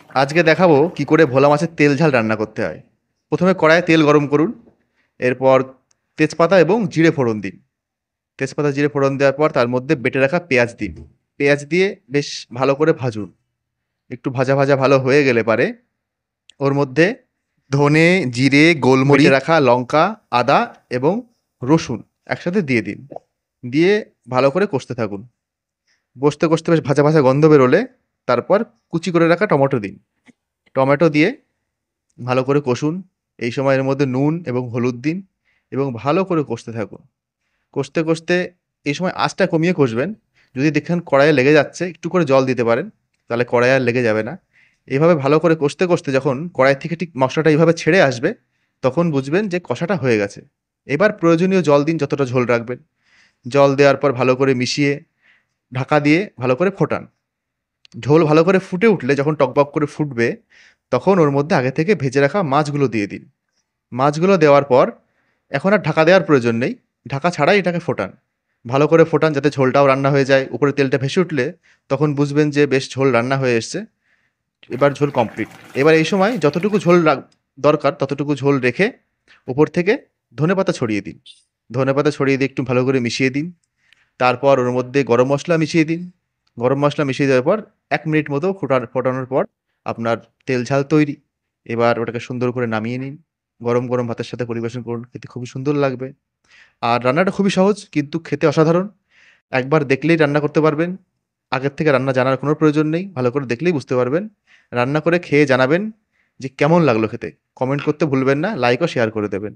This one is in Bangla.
আজকে দেখাবো কি করে ভোলা মাছের তেল ঝাল রান্না করতে হয়। প্রথমে কড়াইয়ে তেল গরম করুন। এরপর তেজপাতা এবং জিরে ফোড়ন দিন। তেজপাতা জিরে ফোড়ন দেওয়ার পর তার মধ্যে বেটে রাখা পেঁয়াজ দিন। পেঁয়াজ দিয়ে বেশ ভালো করে ভাজুন। একটু ভাজা ভাজা ভালো হয়ে গেলে পারে ওর মধ্যে ধনে, জিরে, গোলমরিচ, বেটে রাখা লঙ্কা, আদা এবং রসুন একসাথে দিয়ে দিন। দিয়ে ভালো করে কষতে থাকুন। কষতে কষতে বেশ ভাজা ভাজা গন্ধ বেরোলে তারপর কুচি করে রাখা টমেটো দিন। টমেটো দিয়ে ভালো করে কষুন। এই সময় এর মধ্যে নুন এবং হলুদ দিন এবং ভালো করে কষতে থাকুন। কষতে কষতে এই সময় আঁচটা কমিয়ে কষবেন। যদি দেখেন কড়াইয়ে লেগে যাচ্ছে, একটু করে জল দিতে পারেন, তাহলে কড়াইয়ে আর লেগে যাবে না। এভাবে ভালো করে কষতে কষতে যখন কড়াই থেকে ঠিক মশলাটা এইভাবে ছেড়ে আসবে, তখন বুঝবেন যে কষাটা হয়ে গেছে। এবার প্রয়োজনীয় জল দিন, যতটা ঝোল রাখবেন। জল দেওয়ার পর ভালো করে মিশিয়ে ঢাকা দিয়ে ভালো করে ফোটান। ঝোল ভালো করে ফুটে উঠলে, যখন টকবক করে ফুটবে, তখন ওর মধ্যে আগে থেকে ভেজে রাখা মাছগুলো দিয়ে দিন। মাছগুলো দেওয়ার পর এখন আর ঢাকা দেওয়ার প্রয়োজন নেই। ঢাকা ছাড়াই এটাকে ফোটান। ভালো করে ফোটান যাতে ঝোলটাও রান্না হয়ে যায়। উপরে তেলটা ভেসে উঠলে তখন বুঝবেন যে বেশ ঝোল রান্না হয়ে এসছে। এবার ঝোল কমপ্লিট। এবার এই সময় যতটুকু ঝোল দরকার ততটুকু ঝোল রেখে উপর থেকে ধনেপাতা ছড়িয়ে দিন। ধনেপাতা ছড়িয়ে দিয়ে একটু ভালো করে মিশিয়ে দিন। তারপর ওর মধ্যে গরম মশলা মিশিয়ে দিন। গরম মশলা মিশিয়ে দেওয়ার পর ১ মিনিট মতো ফোটানোর পর আপনার তেল ঝাল তৈরি। এবার ওটাকে সুন্দর করে নামিয়ে নিন। গরম গরম ভাতের সাথে পরিবেশন করুন। খেতে খুবই সুন্দর লাগবে। আর রান্নাটা খুবই সহজ কিন্তু খেতে অসাধারণ। একবার দেখলেই রান্না করতে পারবেন। আগের থেকে রান্না জানার কোনো প্রয়োজন নেই। ভালো করে দেখলেই বুঝতে পারবেন। রান্না করে খেয়ে জানাবেন যে কেমন লাগলো খেতে। কমেন্ট করতে ভুলবেন না। লাইক ও শেয়ার করে দেবেন।